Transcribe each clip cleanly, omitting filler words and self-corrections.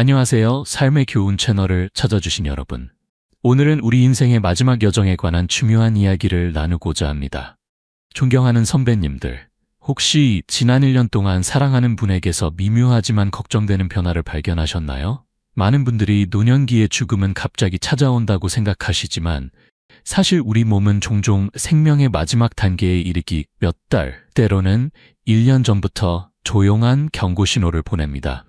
안녕하세요. 삶의 교훈 채널을 찾아주신 여러분. 오늘은 우리 인생의 마지막 여정에 관한 중요한 이야기를 나누고자 합니다. 존경하는 선배님들, 혹시 지난 1년 동안 사랑하는 분에게서 미묘하지만 걱정되는 변화를 발견하셨나요? 많은 분들이 노년기의 죽음은 갑자기 찾아온다고 생각하시지만 사실 우리 몸은 종종 생명의 마지막 단계에 이르기 몇 달, 때로는 1년 전부터 조용한 경고 신호를 보냅니다.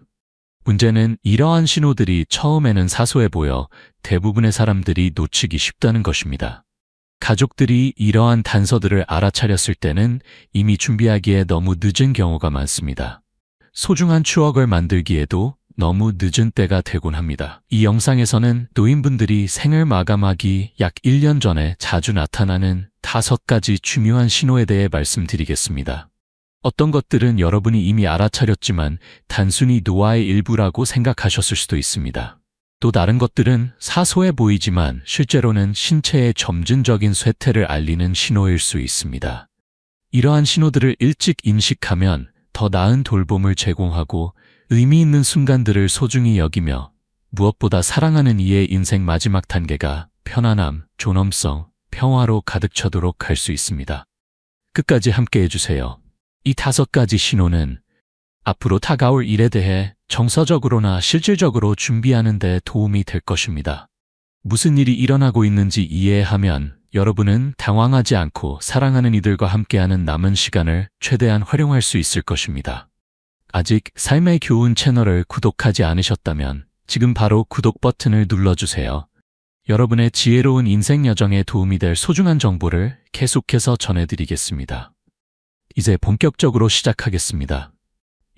문제는 이러한 신호들이 처음에는 사소해 보여 대부분의 사람들이 놓치기 쉽다는 것입니다. 가족들이 이러한 단서들을 알아차렸을 때는 이미 준비하기에 너무 늦은 경우가 많습니다. 소중한 추억을 만들기에도 너무 늦은 때가 되곤 합니다. 이 영상에서는 노인분들이 생을 마감하기 약 1년 전에 자주 나타나는 5가지 중요한 신호에 대해 말씀드리겠습니다. 어떤 것들은 여러분이 이미 알아차렸지만 단순히 노화의 일부라고 생각하셨을 수도 있습니다. 또 다른 것들은 사소해 보이지만 실제로는 신체의 점진적인 쇠퇴를 알리는 신호일 수 있습니다. 이러한 신호들을 일찍 인식하면 더 나은 돌봄을 제공하고 의미 있는 순간들을 소중히 여기며 무엇보다 사랑하는 이의 인생 마지막 단계가 편안함, 존엄성, 평화로 가득 차도록 할 수 있습니다. 끝까지 함께 해주세요. 이 5가지 신호는 앞으로 다가올 일에 대해 정서적으로나 실질적으로 준비하는 데 도움이 될 것입니다. 무슨 일이 일어나고 있는지 이해하면 여러분은 당황하지 않고 사랑하는 이들과 함께하는 남은 시간을 최대한 활용할 수 있을 것입니다. 아직 삶의 교훈 채널을 구독하지 않으셨다면 지금 바로 구독 버튼을 눌러주세요. 여러분의 지혜로운 인생 여정에 도움이 될 소중한 정보를 계속해서 전해드리겠습니다. 이제 본격적으로 시작하겠습니다.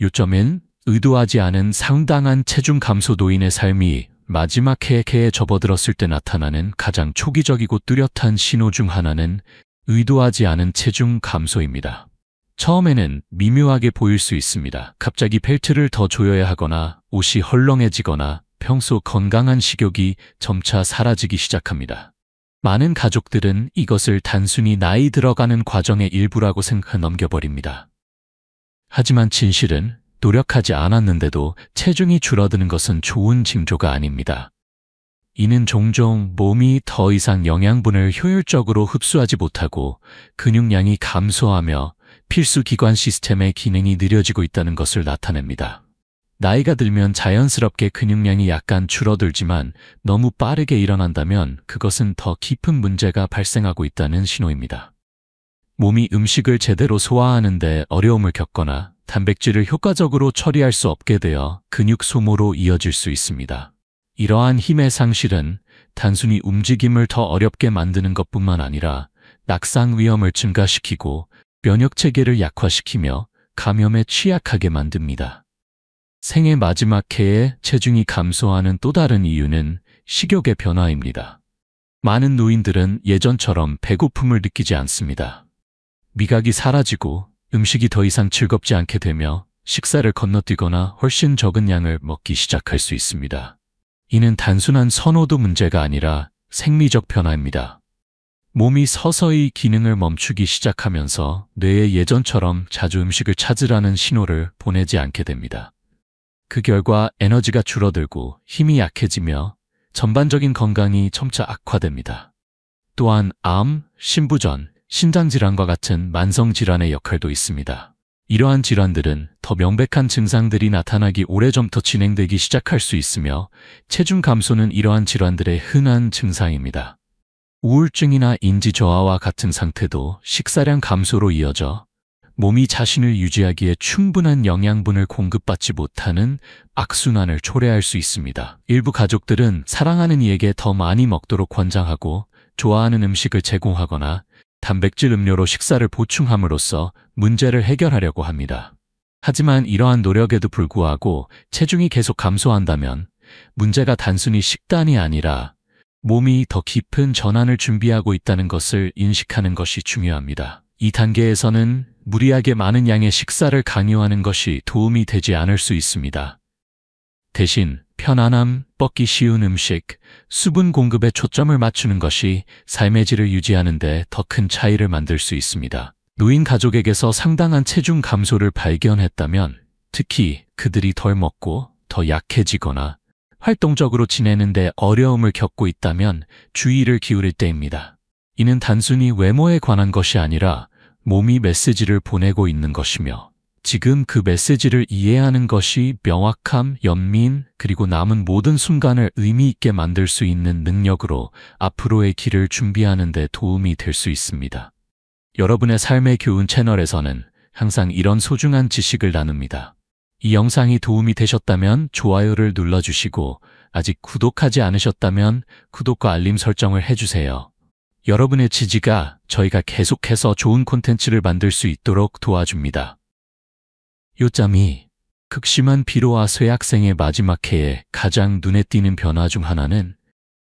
요점은 의도하지 않은 상당한 체중 감소 노인의 삶이 마지막 해에 접어들었을 때 나타나는 가장 초기적이고 뚜렷한 신호 중 하나는 의도하지 않은 체중 감소입니다. 처음에는 미묘하게 보일 수 있습니다. 갑자기 벨트를 더 조여야 하거나 옷이 헐렁해지거나 평소 건강한 식욕이 점차 사라지기 시작합니다. 많은 가족들은 이것을 단순히 나이 들어가는 과정의 일부라고 생각해 넘겨버립니다. 하지만 진실은 노력하지 않았는데도 체중이 줄어드는 것은 좋은 징조가 아닙니다. 이는 종종 몸이 더 이상 영양분을 효율적으로 흡수하지 못하고 근육량이 감소하며 필수 기관 시스템의 기능이 느려지고 있다는 것을 나타냅니다. 나이가 들면 자연스럽게 근육량이 약간 줄어들지만 너무 빠르게 일어난다면 그것은 더 깊은 문제가 발생하고 있다는 신호입니다. 몸이 음식을 제대로 소화하는 데 어려움을 겪거나 단백질을 효과적으로 처리할 수 없게 되어 근육 소모로 이어질 수 있습니다. 이러한 힘의 상실은 단순히 움직임을 더 어렵게 만드는 것뿐만 아니라 낙상 위험을 증가시키고 면역 체계를 약화시키며 감염에 취약하게 만듭니다. 생의 마지막 해에 체중이 감소하는 또 다른 이유는 식욕의 변화입니다. 많은 노인들은 예전처럼 배고픔을 느끼지 않습니다. 미각이 사라지고 음식이 더 이상 즐겁지 않게 되며 식사를 건너뛰거나 훨씬 적은 양을 먹기 시작할 수 있습니다. 이는 단순한 선호도 문제가 아니라 생리적 변화입니다. 몸이 서서히 기능을 멈추기 시작하면서 뇌에 예전처럼 자주 음식을 찾으라는 신호를 보내지 않게 됩니다. 그 결과 에너지가 줄어들고 힘이 약해지며 전반적인 건강이 점차 악화됩니다. 또한 암, 신부전, 신장질환과 같은 만성질환의 역할도 있습니다. 이러한 질환들은 더 명백한 증상들이 나타나기 오래전부터 진행되기 시작할 수 있으며 체중 감소는 이러한 질환들의 흔한 증상입니다. 우울증이나 인지 저하와 같은 상태도 식사량 감소로 이어져 몸이 자신을 유지하기에 충분한 영양분을 공급받지 못하는 악순환을 초래할 수 있습니다. 일부 가족들은 사랑하는 이에게 더 많이 먹도록 권장하고 좋아하는 음식을 제공하거나 단백질 음료로 식사를 보충함으로써 문제를 해결하려고 합니다. 하지만 이러한 노력에도 불구하고 체중이 계속 감소한다면 문제가 단순히 식단이 아니라 몸이 더 깊은 전환을 준비하고 있다는 것을 인식하는 것이 중요합니다. 이 단계에서는 무리하게 많은 양의 식사를 강요하는 것이 도움이 되지 않을 수 있습니다. 대신 편안함, 뻗기 쉬운 음식, 수분 공급에 초점을 맞추는 것이 삶의 질을 유지하는 데 더 큰 차이를 만들 수 있습니다. 노인 가족에게서 상당한 체중 감소를 발견했다면 특히 그들이 덜 먹고 더 약해지거나 활동적으로 지내는데 어려움을 겪고 있다면 주의를 기울일 때입니다. 이는 단순히 외모에 관한 것이 아니라 몸이 메시지를 보내고 있는 것이며 지금 그 메시지를 이해하는 것이 명확함, 연민, 그리고 남은 모든 순간을 의미 있게 만들 수 있는 능력으로 앞으로의 길을 준비하는 데 도움이 될 수 있습니다. 여러분의 삶의 교훈 채널에서는 항상 이런 소중한 지식을 나눕니다. 이 영상이 도움이 되셨다면 좋아요를 눌러주시고 아직 구독하지 않으셨다면 구독과 알림 설정을 해주세요. 여러분의 지지가 저희가 계속해서 좋은 콘텐츠를 만들 수 있도록 도와줍니다. 요점 2. 극심한 피로와 쇠약생의 마지막 해에 가장 눈에 띄는 변화 중 하나는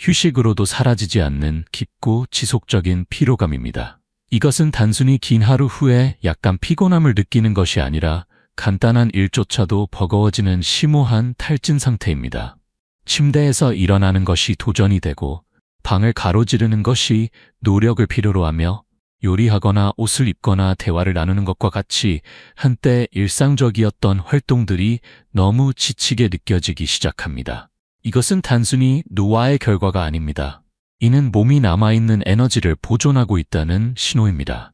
휴식으로도 사라지지 않는 깊고 지속적인 피로감입니다. 이것은 단순히 긴 하루 후에 약간 피곤함을 느끼는 것이 아니라 간단한 일조차도 버거워지는 심오한 탈진 상태입니다. 침대에서 일어나는 것이 도전이 되고 방을 가로지르는 것이 노력을 필요로 하며 요리하거나 옷을 입거나 대화를 나누는 것과 같이 한때 일상적이었던 활동들이 너무 지치게 느껴지기 시작합니다. 이것은 단순히 노화의 결과가 아닙니다. 이는 몸이 남아있는 에너지를 보존하고 있다는 신호입니다.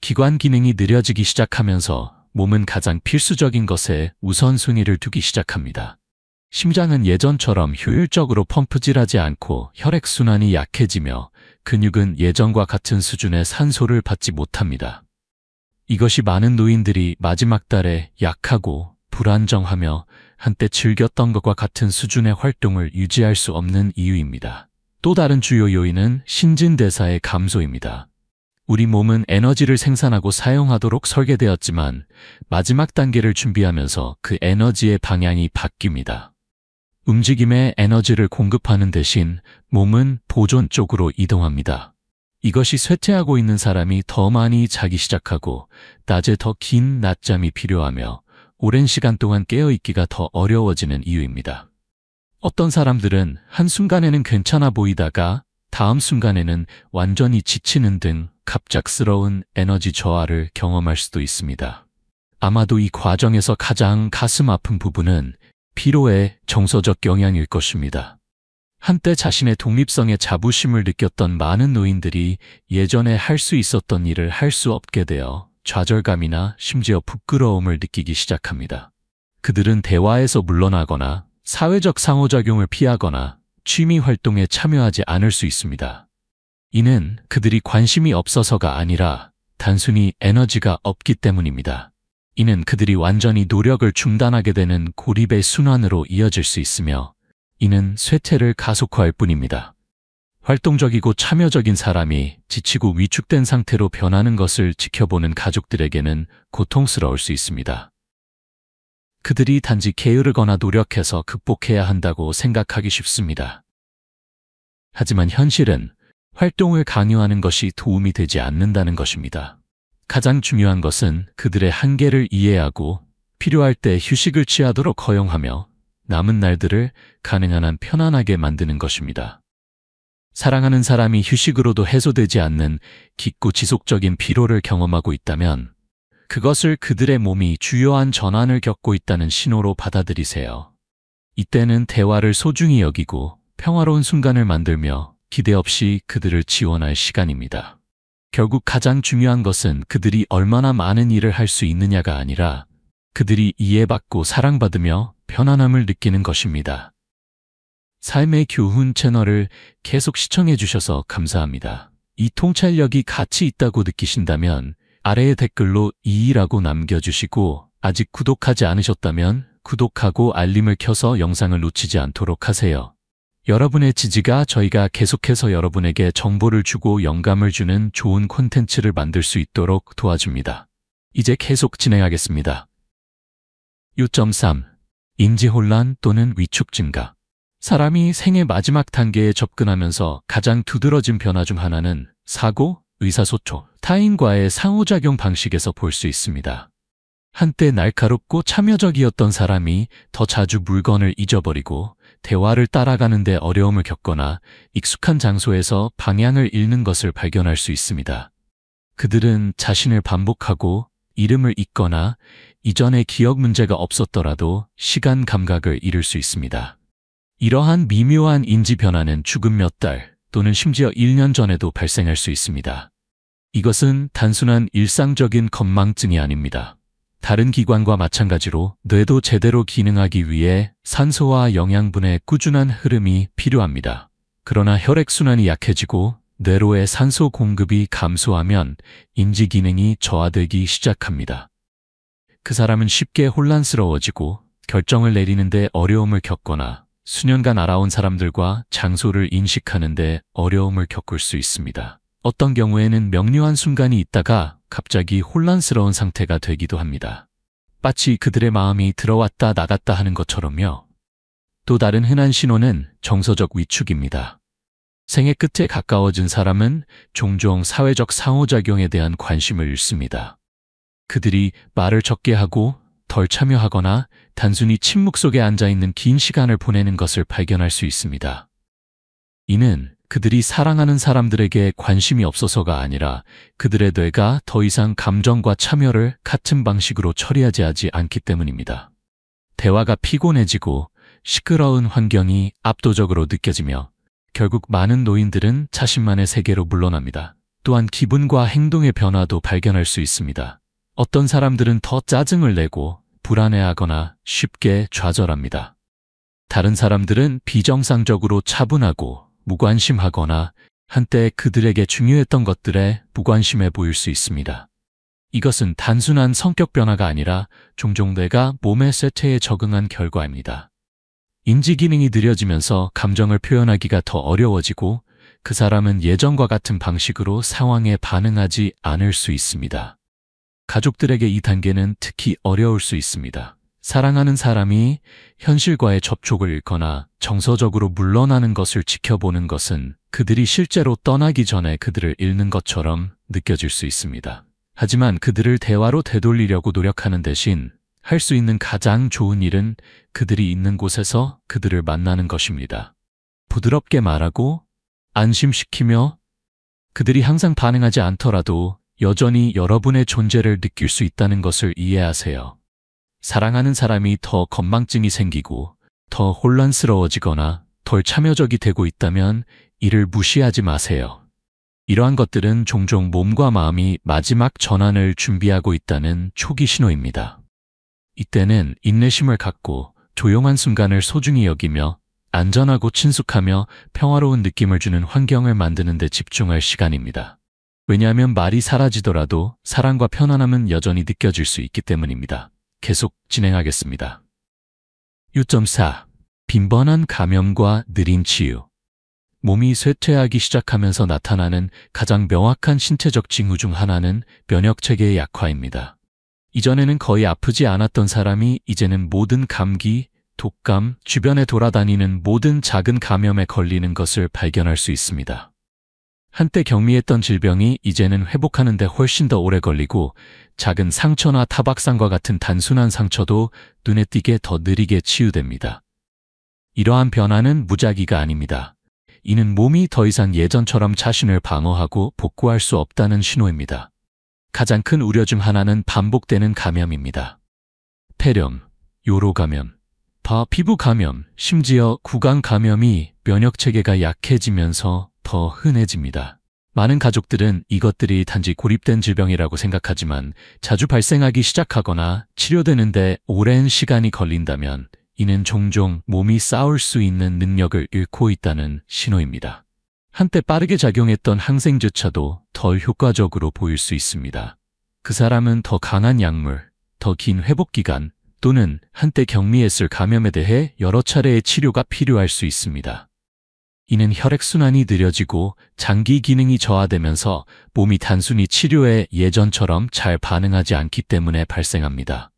기관 기능이 느려지기 시작하면서 몸은 가장 필수적인 것에 우선순위를 두기 시작합니다. 심장은 예전처럼 효율적으로 펌프질하지 않고 혈액순환이 약해지며 근육은 예전과 같은 수준의 산소를 받지 못합니다. 이것이 많은 노인들이 마지막 달에 약하고 불안정하며 한때 즐겼던 것과 같은 수준의 활동을 유지할 수 없는 이유입니다. 또 다른 주요 요인은 신진대사의 감소입니다. 우리 몸은 에너지를 생산하고 사용하도록 설계되었지만 마지막 단계를 준비하면서 그 에너지의 방향이 바뀝니다. 움직임에 에너지를 공급하는 대신 몸은 보존 쪽으로 이동합니다. 이것이 쇠퇴하고 있는 사람이 더 많이 자기 시작하고 낮에 더 긴 낮잠이 필요하며 오랜 시간 동안 깨어있기가 더 어려워지는 이유입니다. 어떤 사람들은 한순간에는 괜찮아 보이다가 다음 순간에는 완전히 지치는 등 갑작스러운 에너지 저하를 경험할 수도 있습니다. 아마도 이 과정에서 가장 가슴 아픈 부분은 피로의 정서적 영향일 것입니다. 한때 자신의 독립성에 자부심을 느꼈던 많은 노인들이 예전에 할 수 있었던 일을 할 수 없게 되어 좌절감이나 심지어 부끄러움을 느끼기 시작합니다. 그들은 대화에서 물러나거나 사회적 상호작용을 피하거나 취미 활동에 참여하지 않을 수 있습니다. 이는 그들이 관심이 없어서가 아니라 단순히 에너지가 없기 때문입니다. 이는 그들이 완전히 노력을 중단하게 되는 고립의 순환으로 이어질 수 있으며 이는 쇠퇴를 가속화할 뿐입니다. 활동적이고 참여적인 사람이 지치고 위축된 상태로 변하는 것을 지켜보는 가족들에게는 고통스러울 수 있습니다. 그들이 단지 게으르거나 노력해서 극복해야 한다고 생각하기 쉽습니다. 하지만 현실은 활동을 강요하는 것이 도움이 되지 않는다는 것입니다. 가장 중요한 것은 그들의 한계를 이해하고 필요할 때 휴식을 취하도록 허용하며 남은 날들을 가능한 한 편안하게 만드는 것입니다. 사랑하는 사람이 휴식으로도 해소되지 않는 깊고 지속적인 피로를 경험하고 있다면 그것을 그들의 몸이 주요한 전환을 겪고 있다는 신호로 받아들이세요. 이때는 대화를 소중히 여기고 평화로운 순간을 만들며 기대 없이 그들을 지원할 시간입니다. 결국 가장 중요한 것은 그들이 얼마나 많은 일을 할 수 있느냐가 아니라 그들이 이해받고 사랑받으며 편안함을 느끼는 것입니다. 삶의 교훈 채널을 계속 시청해 주셔서 감사합니다. 이 통찰력이 가치 있다고 느끼신다면 아래의 댓글로 2라고 남겨주시고 아직 구독하지 않으셨다면 구독하고 알림을 켜서 영상을 놓치지 않도록 하세요. 여러분의 지지가 저희가 계속해서 여러분에게 정보를 주고 영감을 주는 좋은 콘텐츠를 만들 수 있도록 도와줍니다. 이제 계속 진행하겠습니다. 요점 3. 인지혼란 또는 위축 증가. 사람이 생의 마지막 단계에 접근하면서 가장 두드러진 변화 중 하나는 사고, 의사소통, 타인과의 상호작용 방식에서 볼 수 있습니다. 한때 날카롭고 참여적이었던 사람이 더 자주 물건을 잊어버리고 대화를 따라가는 데 어려움을 겪거나 익숙한 장소에서 방향을 잃는 것을 발견할 수 있습니다. 그들은 자신을 반복하고 이름을 잊거나 이전에 기억 문제가 없었더라도 시간 감각을 잃을 수 있습니다. 이러한 미묘한 인지 변화는 죽음 몇 달 또는 심지어 1년 전에도 발생할 수 있습니다. 이것은 단순한 일상적인 건망증이 아닙니다. 다른 기관과 마찬가지로 뇌도 제대로 기능하기 위해 산소와 영양분의 꾸준한 흐름이 필요합니다. 그러나 혈액순환이 약해지고 뇌로의 산소 공급이 감소하면 인지 기능이 저하되기 시작합니다. 그 사람은 쉽게 혼란스러워지고 결정을 내리는데 어려움을 겪거나 수년간 알아온 사람들과 장소를 인식하는데 어려움을 겪을 수 있습니다. 어떤 경우에는 명료한 순간이 있다가 갑자기 혼란스러운 상태가 되기도 합니다. 마치 그들의 마음이 들어왔다 나갔다 하는 것처럼요. 또 다른 흔한 신호는 정서적 위축입니다. 생애 끝에 가까워진 사람은 종종 사회적 상호작용에 대한 관심을 잃습니다. 그들이 말을 적게 하고 덜 참여하거나 단순히 침묵 속에 앉아있는 긴 시간을 보내는 것을 발견할 수 있습니다. 이는 그들이 사랑하는 사람들에게 관심이 없어서가 아니라 그들의 뇌가 더 이상 감정과 참여를 같은 방식으로 처리하지 않기 때문입니다. 대화가 피곤해지고 시끄러운 환경이 압도적으로 느껴지며 결국 많은 노인들은 자신만의 세계로 물러납니다. 또한 기분과 행동의 변화도 발견할 수 있습니다. 어떤 사람들은 더 짜증을 내고 불안해하거나 쉽게 좌절합니다. 다른 사람들은 비정상적으로 차분하고 무관심하거나 한때 그들에게 중요했던 것들에 무관심해 보일 수 있습니다. 이것은 단순한 성격 변화가 아니라 종종 뇌가 몸의 쇠퇴에 적응한 결과입니다. 인지 기능이 느려지면서 감정을 표현하기가 더 어려워지고 그 사람은 예전과 같은 방식으로 상황에 반응하지 않을 수 있습니다. 가족들에게 이 단계는 특히 어려울 수 있습니다. 사랑하는 사람이 현실과의 접촉을 잃거나 정서적으로 물러나는 것을 지켜보는 것은 그들이 실제로 떠나기 전에 그들을 잃는 것처럼 느껴질 수 있습니다. 하지만 그들을 대화로 되돌리려고 노력하는 대신 할 수 있는 가장 좋은 일은 그들이 있는 곳에서 그들을 만나는 것입니다. 부드럽게 말하고 안심시키며 그들이 항상 반응하지 않더라도 여전히 여러분의 존재를 느낄 수 있다는 것을 이해하세요. 사랑하는 사람이 더 건망증이 생기고 더 혼란스러워지거나 덜 참여적이 되고 있다면 이를 무시하지 마세요. 이러한 것들은 종종 몸과 마음이 마지막 전환을 준비하고 있다는 초기 신호입니다. 이때는 인내심을 갖고 조용한 순간을 소중히 여기며 안전하고 친숙하며 평화로운 느낌을 주는 환경을 만드는 데 집중할 시간입니다. 왜냐하면 말이 사라지더라도 사랑과 편안함은 여전히 느껴질 수 있기 때문입니다. 계속 진행하겠습니다. 6.4. 빈번한 감염과 느린 치유. 몸이 쇠퇴하기 시작하면서 나타나는 가장 명확한 신체적 징후 중 하나는 면역체계의 약화입니다. 이전에는 거의 아프지 않았던 사람이 이제는 모든 감기, 독감, 주변에 돌아다니는 모든 작은 감염에 걸리는 것을 발견할 수 있습니다. 한때 경미했던 질병이 이제는 회복하는 데 훨씬 더 오래 걸리고 작은 상처나 타박상과 같은 단순한 상처도 눈에 띄게 더 느리게 치유됩니다. 이러한 변화는 무작위가 아닙니다. 이는 몸이 더 이상 예전처럼 자신을 방어하고 복구할 수 없다는 신호입니다. 가장 큰 우려 중 하나는 반복되는 감염입니다. 폐렴, 요로 감염, 피부 감염, 심지어 구강 감염이 면역체계가 약해지면서 더 흔해집니다. 많은 가족들은 이것들이 단지 고립된 질병이라고 생각하지만 자주 발생하기 시작하거나 치료되는데 오랜 시간이 걸린다면 이는 종종 몸이 싸울 수 있는 능력을 잃고 있다는 신호입니다. 한때 빠르게 작용했던 항생제조차도 덜 효과적으로 보일 수 있습니다. 그 사람은 더 강한 약물, 더 긴 회복기간 또는 한때 경미했을 감염에 대해 여러 차례의 치료가 필요할 수 있습니다. 이는 혈액순환이 느려지고 장기 기능이 저하되면서 몸이 단순히 치료에 예전처럼 잘 반응하지 않기 때문에 발생합니다.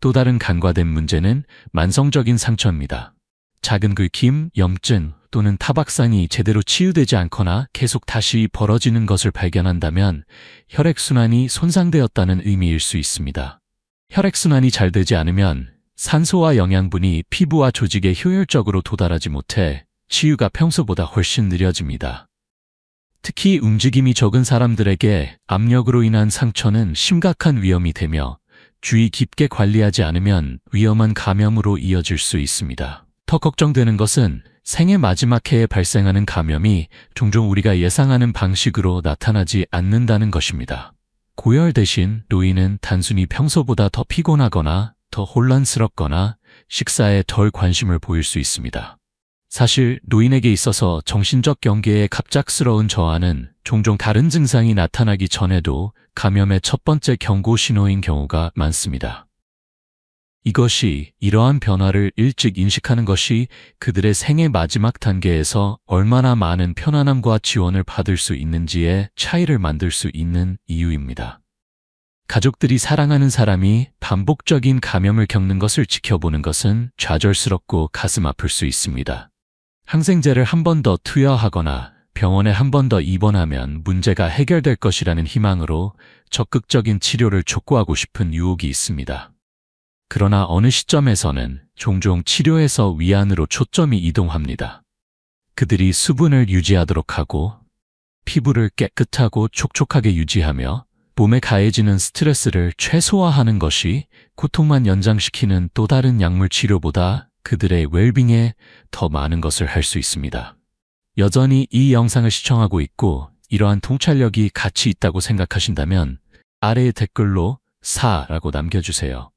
또 다른 간과된 문제는 만성적인 상처입니다. 작은 긁힘, 염증 또는 타박상이 제대로 치유되지 않거나 계속 다시 벌어지는 것을 발견한다면 혈액순환이 손상되었다는 의미일 수 있습니다. 혈액순환이 잘 되지 않으면 산소와 영양분이 피부와 조직에 효율적으로 도달하지 못해 치유가 평소보다 훨씬 느려집니다. 특히 움직임이 적은 사람들에게 압력으로 인한 상처는 심각한 위험이 되며 주의 깊게 관리하지 않으면 위험한 감염으로 이어질 수 있습니다. 더 걱정되는 것은 생의 마지막 해에 발생하는 감염이 종종 우리가 예상하는 방식으로 나타나지 않는다는 것입니다. 고열 대신 노인은 단순히 평소보다 더 피곤하거나 더 혼란스럽거나 식사에 덜 관심을 보일 수 있습니다. 사실 노인에게 있어서 정신적 경계의 갑작스러운 저하는 종종 다른 증상이 나타나기 전에도 감염의 첫 번째 경고 신호인 경우가 많습니다. 이것이 이러한 변화를 일찍 인식하는 것이 그들의 생의 마지막 단계에서 얼마나 많은 편안함과 지원을 받을 수 있는지에 차이를 만들 수 있는 이유입니다. 가족들이 사랑하는 사람이 반복적인 감염을 겪는 것을 지켜보는 것은 좌절스럽고 가슴 아플 수 있습니다. 항생제를 한 번 더 투여하거나 병원에 한 번 더 입원하면 문제가 해결될 것이라는 희망으로 적극적인 치료를 촉구하고 싶은 유혹이 있습니다. 그러나 어느 시점에서는 종종 치료에서 위안으로 초점이 이동합니다. 그들이 수분을 유지하도록 하고 피부를 깨끗하고 촉촉하게 유지하며 몸에 가해지는 스트레스를 최소화하는 것이 고통만 연장시키는 또 다른 약물 치료보다 그들의 웰빙에 더 많은 것을 할 수 있습니다. 여전히 이 영상을 시청하고 있고 이러한 통찰력이 가치 있다고 생각하신다면 아래의 댓글로 4라고 남겨주세요.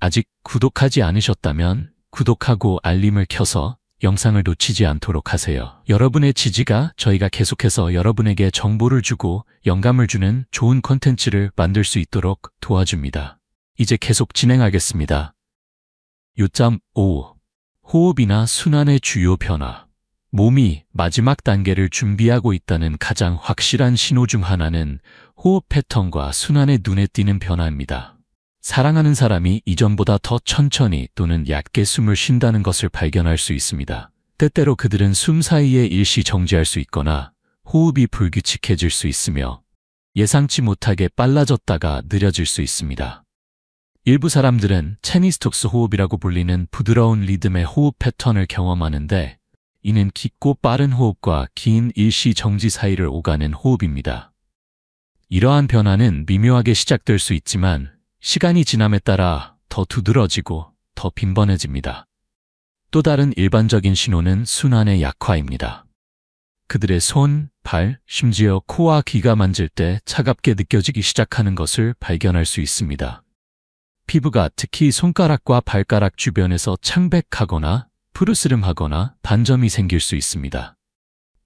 아직 구독하지 않으셨다면 구독하고 알림을 켜서 영상을 놓치지 않도록 하세요. 여러분의 지지가 저희가 계속해서 여러분에게 정보를 주고 영감을 주는 좋은 콘텐츠를 만들 수 있도록 도와줍니다. 이제 계속 진행하겠습니다. 요점 5. 호흡이나 순환의 주요 변화. 몸이 마지막 단계를 준비하고 있다는 가장 확실한 신호 중 하나는 호흡 패턴과 순환의 눈에 띄는 변화입니다. 사랑하는 사람이 이전보다 더 천천히 또는 얕게 숨을 쉰다는 것을 발견할 수 있습니다. 때때로 그들은 숨 사이에 일시 정지할 수 있거나 호흡이 불규칙해질 수 있으며 예상치 못하게 빨라졌다가 느려질 수 있습니다. 일부 사람들은 체니스톡스 호흡이라고 불리는 부드러운 리듬의 호흡 패턴을 경험하는데 이는 깊고 빠른 호흡과 긴 일시 정지 사이를 오가는 호흡입니다. 이러한 변화는 미묘하게 시작될 수 있지만 시간이 지남에 따라 더 두드러지고 더 빈번해집니다. 또 다른 일반적인 신호는 순환의 약화입니다. 그들의 손, 발, 심지어 코와 귀가 만질 때 차갑게 느껴지기 시작하는 것을 발견할 수 있습니다. 피부가 특히 손가락과 발가락 주변에서 창백하거나 푸르스름하거나 반점이 생길 수 있습니다.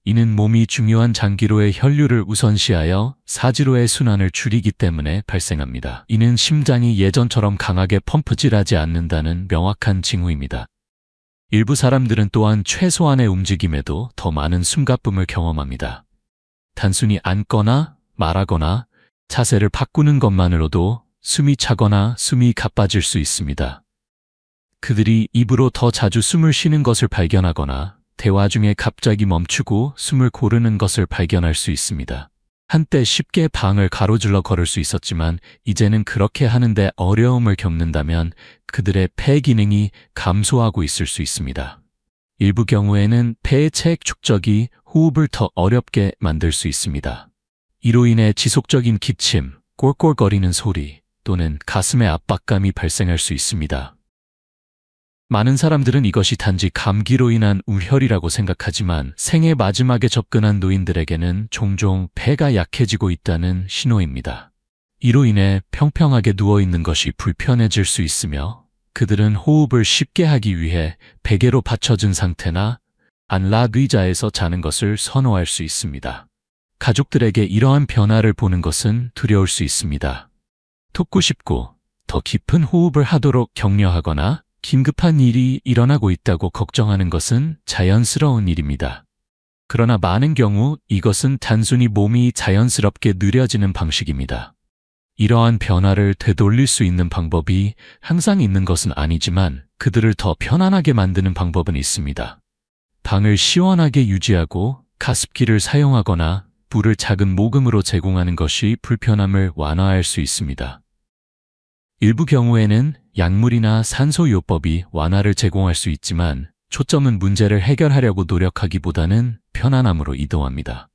이는 몸이 중요한 장기로의 혈류를 우선시하여 사지로의 순환을 줄이기 때문에 발생합니다. 이는 심장이 예전처럼 강하게 펌프질하지 않는다는 명확한 징후입니다. 일부 사람들은 또한 최소한의 움직임에도 더 많은 숨가쁨을 경험합니다. 단순히 앉거나 말하거나 자세를 바꾸는 것만으로도 숨이 차거나 숨이 가빠질 수 있습니다. 그들이 입으로 더 자주 숨을 쉬는 것을 발견하거나 대화 중에 갑자기 멈추고 숨을 고르는 것을 발견할 수 있습니다. 한때 쉽게 방을 가로질러 걸을 수 있었지만 이제는 그렇게 하는데 어려움을 겪는다면 그들의 폐 기능이 감소하고 있을 수 있습니다. 일부 경우에는 폐의 체액 축적이 호흡을 더 어렵게 만들 수 있습니다. 이로 인해 지속적인 기침, 꼴꼴거리는 소리 또는 가슴의 압박감이 발생할 수 있습니다. 많은 사람들은 이것이 단지 감기로 인한 우혈이라고 생각하지만 생의 마지막에 접근한 노인들에게는 종종 폐가 약해지고 있다는 신호입니다. 이로 인해 평평하게 누워있는 것이 불편해질 수 있으며 그들은 호흡을 쉽게 하기 위해 베개로 받쳐진 상태나 안락 의자에서 자는 것을 선호할 수 있습니다. 가족들에게 이러한 변화를 보는 것은 두려울 수 있습니다. 돕고 싶고 더 깊은 호흡을 하도록 격려하거나 긴급한 일이 일어나고 있다고 걱정하는 것은 자연스러운 일입니다. 그러나 많은 경우 이것은 단순히 몸이 자연스럽게 느려지는 방식입니다. 이러한 변화를 되돌릴 수 있는 방법이 항상 있는 것은 아니지만 그들을 더 편안하게 만드는 방법은 있습니다. 방을 시원하게 유지하고 가습기를 사용하거나 물을 작은 모금으로 제공하는 것이 불편함을 완화할 수 있습니다. 일부 경우에는 약물이나 산소요법이 완화를 제공할 수 있지만 초점은 문제를 해결하려고 노력하기보다는 편안함으로 이동합니다.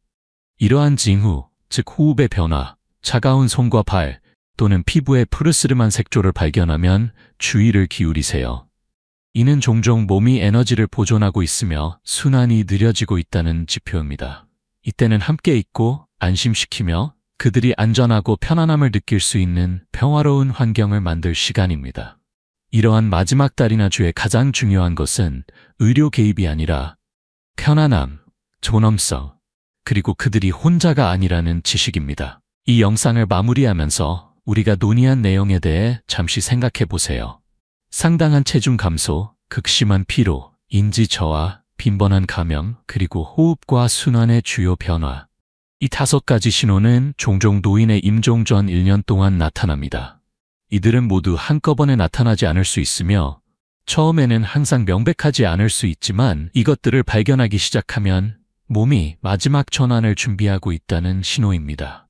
이러한 징후, 즉 호흡의 변화, 차가운 손과 발 또는 피부의 푸르스름한 색조를 발견하면 주의를 기울이세요. 이는 종종 몸이 에너지를 보존하고 있으며 순환이 느려지고 있다는 지표입니다. 이때는 함께 있고 안심시키며 그들이 안전하고 편안함을 느낄 수 있는 평화로운 환경을 만들 시간입니다. 이러한 마지막 달이나 주에 가장 중요한 것은 의료 개입이 아니라 편안함, 존엄성, 그리고 그들이 혼자가 아니라는 지식입니다. 이 영상을 마무리하면서 우리가 논의한 내용에 대해 잠시 생각해 보세요. 상당한 체중 감소, 극심한 피로, 인지 저하, 빈번한 감염, 그리고 호흡과 순환의 주요 변화. 이 5가지 신호는 종종 노인의 임종 전 1년 동안 나타납니다. 이들은 모두 한꺼번에 나타나지 않을 수 있으며 처음에는 항상 명백하지 않을 수 있지만 이것들을 발견하기 시작하면 몸이 마지막 전환을 준비하고 있다는 신호입니다.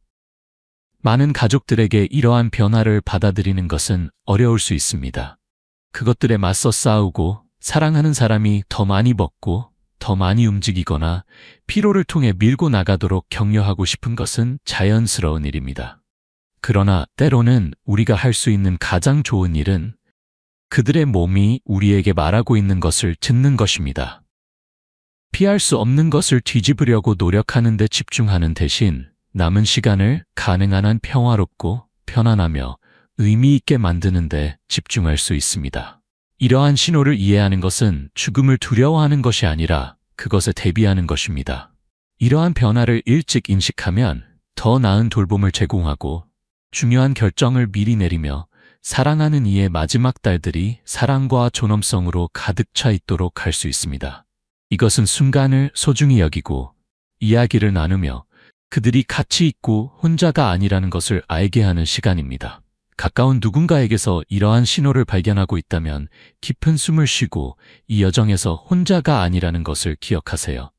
많은 가족들에게 이러한 변화를 받아들이는 것은 어려울 수 있습니다. 그것들에 맞서 싸우고 사랑하는 사람이 더 많이 먹고 더 많이 움직이거나 피로를 통해 밀고 나가도록 격려하고 싶은 것은 자연스러운 일입니다. 그러나 때로는 우리가 할 수 있는 가장 좋은 일은 그들의 몸이 우리에게 말하고 있는 것을 듣는 것입니다. 피할 수 없는 것을 뒤집으려고 노력하는 데 집중하는 대신 남은 시간을 가능한 한 평화롭고 편안하며 의미 있게 만드는 데 집중할 수 있습니다. 이러한 신호를 이해하는 것은 죽음을 두려워하는 것이 아니라 그것에 대비하는 것입니다. 이러한 변화를 일찍 인식하면 더 나은 돌봄을 제공하고 중요한 결정을 미리 내리며 사랑하는 이의 마지막 달들이 사랑과 존엄성으로 가득 차 있도록 할 수 있습니다. 이것은 순간을 소중히 여기고 이야기를 나누며 그들이 같이 있고 혼자가 아니라는 것을 알게 하는 시간입니다. 가까운 누군가에게서 이러한 신호를 발견하고 있다면 깊은 숨을 쉬고 이 여정에서 혼자가 아니라는 것을 기억하세요.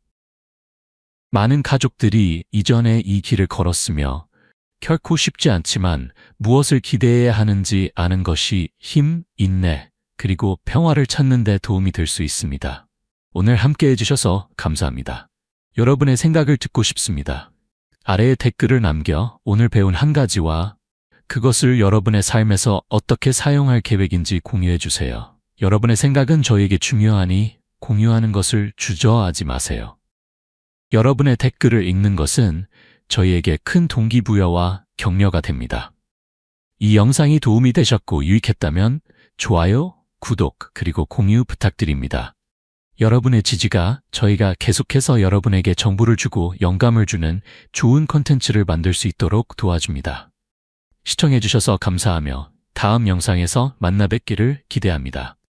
많은 가족들이 이전에 이 길을 걸었으며 결코 쉽지 않지만 무엇을 기대해야 하는지 아는 것이 힘, 인내, 그리고 평화를 찾는 데 도움이 될 수 있습니다. 오늘 함께 해주셔서 감사합니다. 여러분의 생각을 듣고 싶습니다. 아래에 댓글을 남겨 오늘 배운 한 가지와 그것을 여러분의 삶에서 어떻게 사용할 계획인지 공유해 주세요. 여러분의 생각은 저에게 중요하니 공유하는 것을 주저하지 마세요. 여러분의 댓글을 읽는 것은 저희에게 큰 동기부여와 격려가 됩니다. 이 영상이 도움이 되셨고 유익했다면 좋아요, 구독, 그리고 공유 부탁드립니다. 여러분의 지지가 저희가 계속해서 여러분에게 정보를 주고 영감을 주는 좋은 콘텐츠를 만들 수 있도록 도와줍니다. 시청해주셔서 감사하며 다음 영상에서 만나 뵙기를 기대합니다.